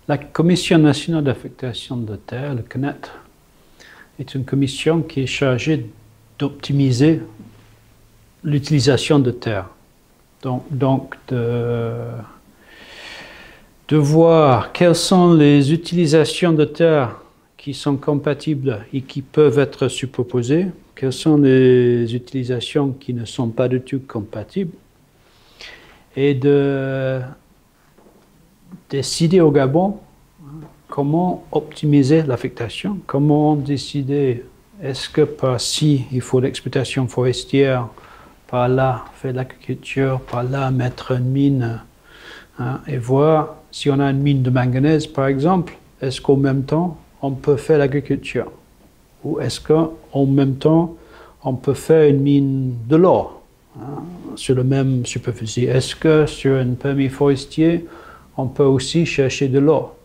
La Commission nationale d'affectation de terre, le CNAT, est une commission qui est chargée d'optimiser l'utilisation de terre. Donc de voir quelles sont les utilisations de terre qui sont compatibles et qui peuvent être superposées, quelles sont les utilisations qui ne sont pas du tout compatibles, et de décider au Gabon comment optimiser l'affectation, comment décider est-ce que par-ci il faut l'exploitation forestière, par là faire de l'agriculture, par là mettre une mine, et voir si on a une mine de manganèse par exemple, est-ce qu'au même temps on peut faire l'agriculture, ou est-ce qu'en même temps on peut faire une mine de l'or sur la même superficie. Est-ce que sur un permis forestier on peut aussi chercher de l'or,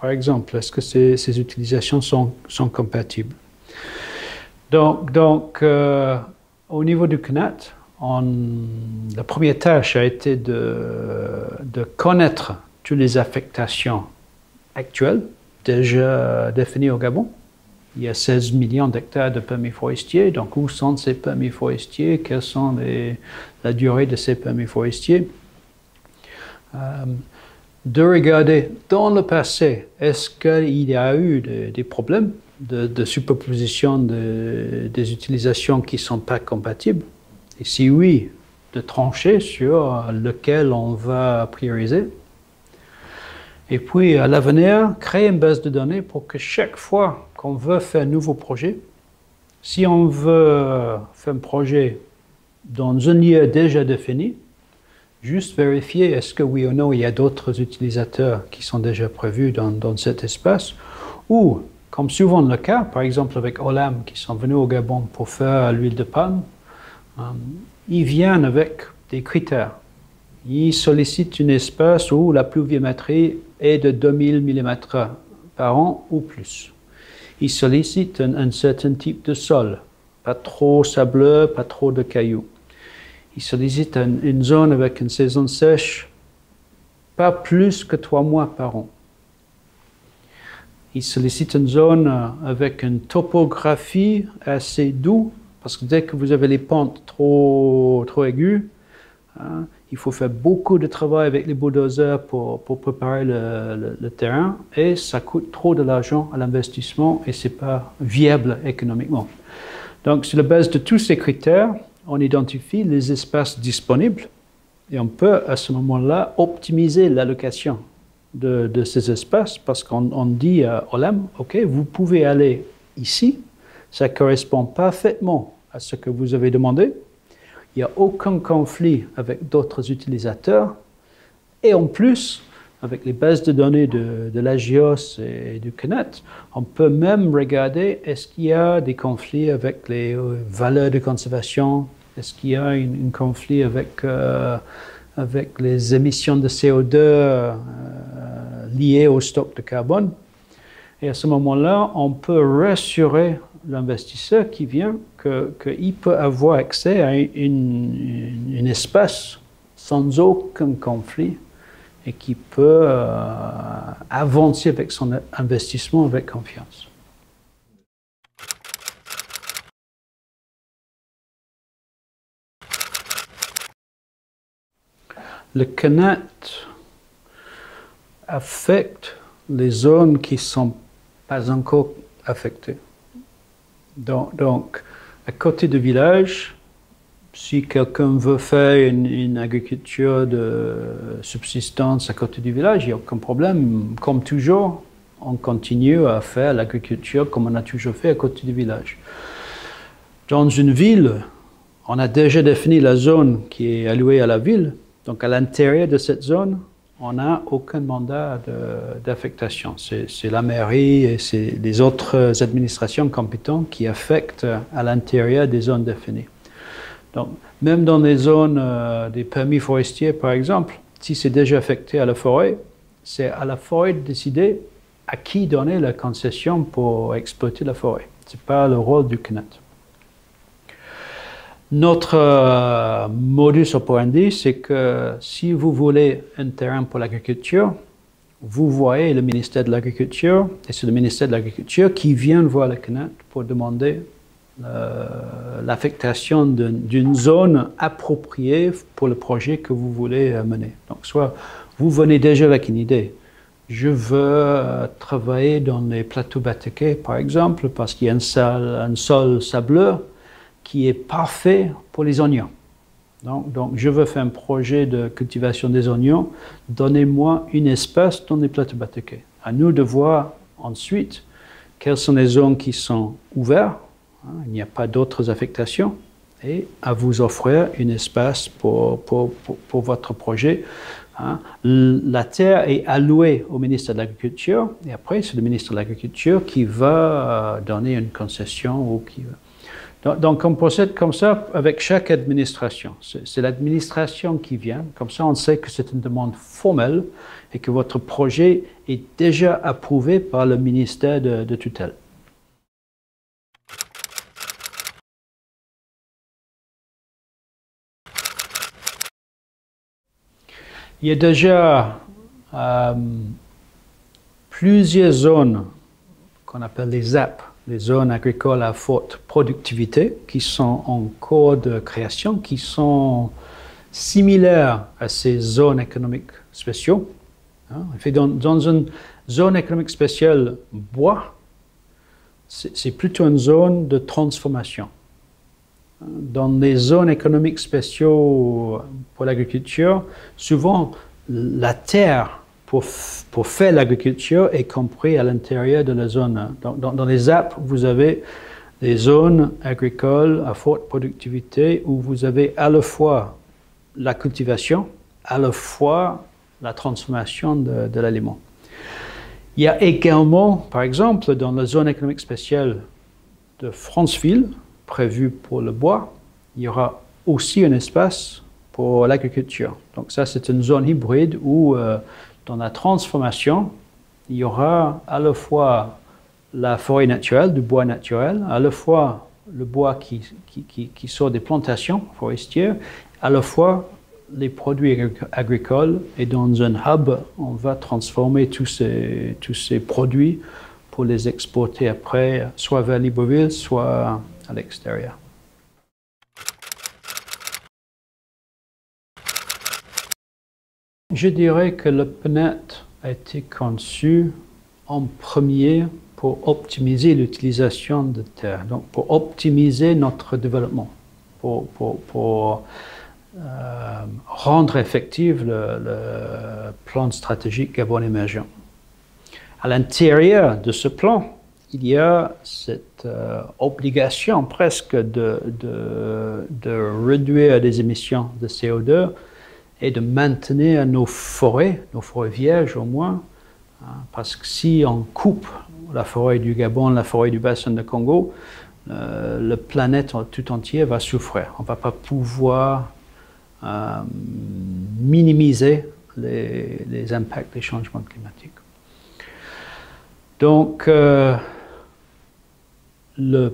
par exemple? Est-ce que ces utilisations sont compatibles? Donc au niveau du CNAT, la première tâche a été de connaître toutes les affectations actuelles, déjà définies au Gabon. Il y a 16 millions d'hectares de permis forestiers. Donc, où sont ces permis forestiers? Quelles sont la durée de ces permis forestiers? De regarder dans le passé, est-ce qu'il y a eu des problèmes de superposition des utilisations qui ne sont pas compatibles? Et si oui, de trancher sur lequel on va prioriser. Et puis, à l'avenir, créer une base de données pour que chaque fois qu'on veut faire un nouveau projet, si on veut faire un projet dans un lieu déjà défini, juste vérifier est-ce que oui ou non il y a d'autres utilisateurs qui sont déjà prévus dans cet espace, ou, comme souvent le cas, par exemple avec Olam qui sont venus au Gabon pour faire l'huile de palme, ils viennent avec des critères. Ils sollicitent un espace où la pluviométrie est de 2000 mm par an ou plus. Ils sollicitent un certain type de sol, pas trop sableux, pas trop de cailloux. Ils sollicitent une zone avec une saison sèche, pas plus que 3 mois par an. Ils sollicitent une zone avec une topographie assez douce, parce que dès que vous avez les pentes trop aiguës, il faut faire beaucoup de travail avec les bulldozers pour préparer le terrain, et ça coûte trop de l'argent à l'investissement et ce n'est pas viable économiquement. Donc, sur la base de tous ces critères, on identifie les espaces disponibles et on peut à ce moment-là optimiser l'allocation de ces espaces, parce qu'on dit à Olam, OK, vous pouvez aller ici, ça correspond parfaitement à ce que vous avez demandé. Il n'y a aucun conflit avec d'autres utilisateurs. Et en plus, avec les bases de données de l'AGIOS et du CNAT, on peut même regarder est-ce qu'il y a des conflits avec les valeurs de conservation, est-ce qu'il y a un conflit avec les émissions de CO2 liées au stock de carbone. Et à ce moment-là, on peut rassurer l'investisseur qui vient qu'il peut avoir accès à un espace sans aucun conflit et qui peut avancer avec son investissement avec confiance. Le CNAT affecte les zones qui ne sont pas encore affectées. Donc, à côté du village, si quelqu'un veut faire une agriculture de subsistance à côté du village, il n'y a aucun problème. Comme toujours, on continue à faire l'agriculture comme on a toujours fait à côté du village. Dans une ville, on a déjà défini la zone qui est allouée à la ville. Donc, à l'intérieur de cette zone, on n'a aucun mandat d'affectation. C'est la mairie et c'est les autres administrations compétentes qui affectent à l'intérieur des zones définies. Donc, même dans les zones des permis forestiers, par exemple, si c'est déjà affecté à la forêt, c'est à la forêt de décider à qui donner la concession pour exploiter la forêt. Ce n'est pas le rôle du CNAT. Notre modus operandi, c'est que si vous voulez un terrain pour l'agriculture, vous voyez le ministère de l'Agriculture, et c'est le ministère de l'Agriculture qui vient voir le CNET pour demander l'affectation d'une zone appropriée pour le projet que vous voulez mener. Donc, soit vous venez déjà avec une idée. Je veux travailler dans les plateaux bataqués, par exemple, parce qu'il y a un sol sableux qui est parfait pour les oignons. Donc, je veux faire un projet de cultivation des oignons. Donnez-moi une espèce dans les plateaux bataqués. À nous de voir ensuite quelles sont les zones qui sont ouvertes. Il n'y a pas d'autres affectations. Et à vous offrir une espèce pour votre projet. La terre est allouée au ministère de l'Agriculture. Et après, c'est le ministre de l'Agriculture qui va donner une concession ou qui va... Donc, on procède comme ça avec chaque administration. C'est l'administration qui vient. Comme ça, on sait que c'est une demande formelle et que votre projet est déjà approuvé par le ministère de tutelle. Il y a déjà plusieurs zones qu'on appelle les ZAP, les zones agricoles à forte productivité, qui sont en cours de création, qui sont similaires à ces zones économiques spéciales. Dans une zone économique spéciale bois, c'est plutôt une zone de transformation. Dans les zones économiques spéciales pour l'agriculture, souvent la terre pour faire l'agriculture est comprise à l'intérieur de la zone. Dans les ZAP, vous avez des zones agricoles à forte productivité où vous avez à la fois la cultivation, à la fois la transformation de l'aliment. Il y a également, par exemple, dans la zone économique spéciale de Franceville, prévu pour le bois, il y aura aussi un espace pour l'agriculture. Donc ça, c'est une zone hybride où, dans la transformation, il y aura à la fois la forêt naturelle, du bois naturel, à la fois le bois qui sort des plantations forestières, à la fois les produits agricoles. Et dans un hub, on va transformer tous ces produits pour les exporter après, soit vers Libreville, soit à l'extérieur. Je dirais que le PNET a été conçu en premier pour optimiser l'utilisation de terre, donc pour optimiser notre développement, pour rendre effectif le plan stratégique Gabon émergent. À l'intérieur de ce plan, il y a cette obligation presque de réduire les émissions de CO2 et de maintenir nos forêts vierges au moins, parce que si on coupe la forêt du Gabon, la forêt du bassin de Congo, la planète tout entière va souffrir. On ne va pas pouvoir minimiser les impacts des changements climatiques. Donc, le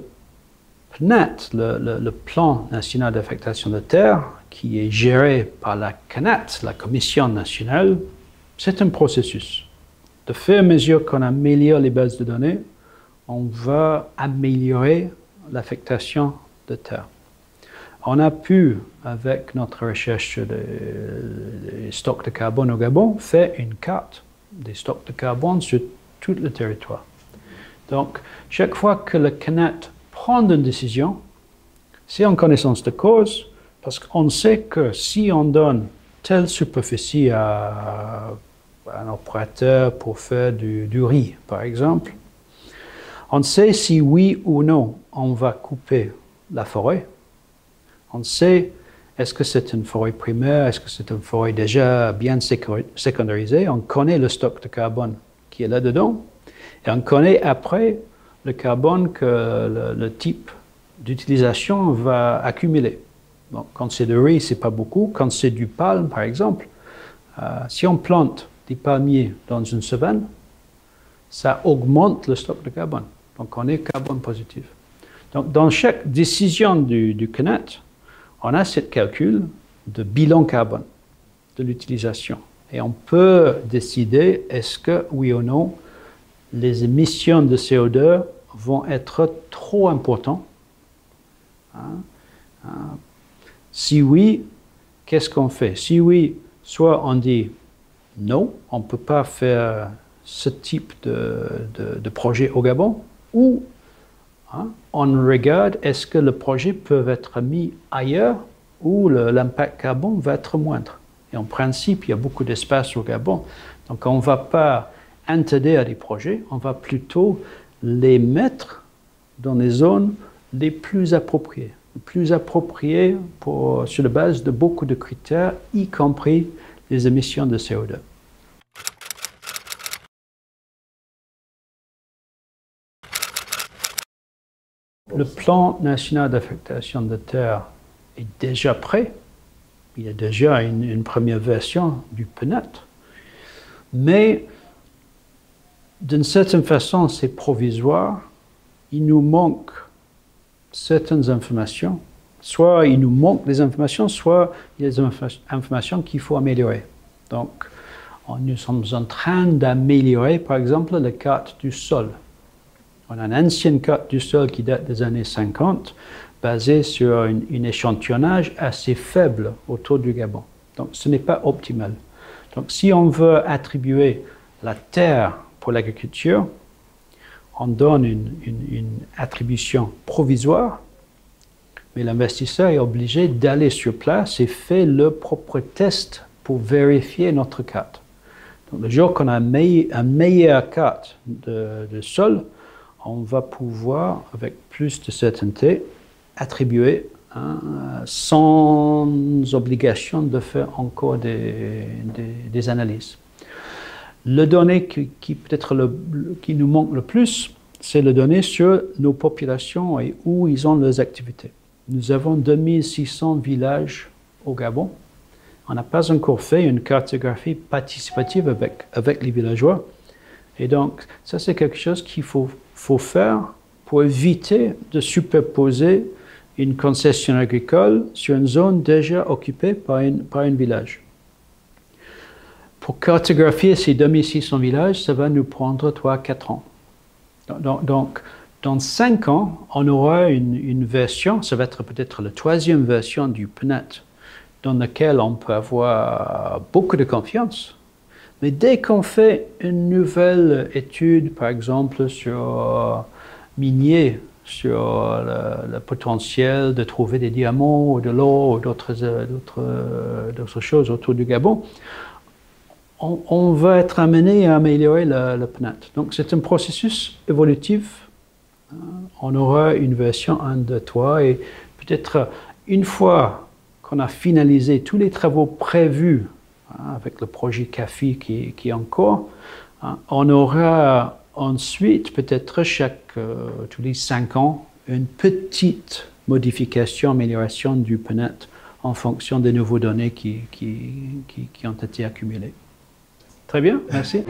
PNET, le Plan national d'affectation de terre, qui est géré par la CNET, la Commission nationale, c'est un processus. De fur et à mesure qu'on améliore les bases de données, on va améliorer l'affectation de terre. On a pu, avec notre recherche des stocks de carbone au Gabon, faire une carte des stocks de carbone sur tout le territoire. Donc, chaque fois que le CNET prend une décision, c'est en connaissance de cause, parce qu'on sait que si on donne telle superficie à un opérateur pour faire du riz, par exemple, on sait si oui ou non on va couper la forêt. On sait est-ce que c'est une forêt primaire, est-ce que c'est une forêt déjà bien sécondarisée. On connaît le stock de carbone qui est là-dedans. Et on connaît après le carbone que le type d'utilisation va accumuler. Donc, quand c'est du riz, c'est pas beaucoup. Quand c'est du palme, par exemple, si on plante des palmiers dans une savane, ça augmente le stock de carbone. Donc, on est carbone positif. Donc, dans chaque décision du CNET, on a ce calcul de bilan carbone de l'utilisation. Et on peut décider est-ce que, oui ou non, les émissions de CO2 vont être trop importantes. Si oui, qu'est-ce qu'on fait? Si oui, soit on dit non, on ne peut pas faire ce type de projet au Gabon, ou on regarde est-ce que le projet peut être mis ailleurs où l'impact carbone va être moindre. Et en principe, il y a beaucoup d'espace au Gabon, donc on ne va pas interdire des projets, on va plutôt les mettre dans les zones les plus appropriées. Sur la base de beaucoup de critères, y compris les émissions de CO2. Le plan national d'affectation de terre est déjà prêt. Il y a déjà une première version du PNET. Mais d'une certaine façon, c'est provisoire. Il nous manque certaines informations. Soit il nous manque des informations, soit il y a des informations qu'il faut améliorer. Donc, nous sommes en train d'améliorer, par exemple, la carte du sol. On a une ancienne carte du sol qui date des années 50, basée sur un échantillonnage assez faible autour du Gabon. Donc, ce n'est pas optimal. Donc, si on veut attribuer la terre pour l'agriculture, on donne une attribution provisoire, mais l'investisseur est obligé d'aller sur place et faire le propre test pour vérifier notre carte. Donc, le jour qu'on a une meilleure carte de sol, on va pouvoir, avec plus de certainté, attribuer sans obligation de faire encore des analyses. Le donné qui nous manque le plus, c'est le donné sur nos populations et où ils ont leurs activités. Nous avons 2600 villages au Gabon. On n'a pas encore fait une cartographie participative avec les villageois. Et donc, ça c'est quelque chose qu'il faut faire pour éviter de superposer une concession agricole sur une zone déjà occupée par un village. Pour cartographier ces 2600 villages, ça va nous prendre 3 à 4 ans. Donc, dans 5 ans, on aura une version, ça va être peut-être la 3e version du PNET, dans laquelle on peut avoir beaucoup de confiance. Mais dès qu'on fait une nouvelle étude, par exemple sur minier, sur le potentiel de trouver des diamants ou de l'or ou d'autres choses autour du Gabon, on va être amené à améliorer le PNET. Donc c'est un processus évolutif. On aura une version 1, 2, 3 et peut-être une fois qu'on a finalisé tous les travaux prévus avec le projet CAFI qui est en cours, on aura ensuite peut-être tous les 5 ans une petite modification, amélioration du PNET en fonction des nouveaux données qui ont été accumulées. Très bien, merci.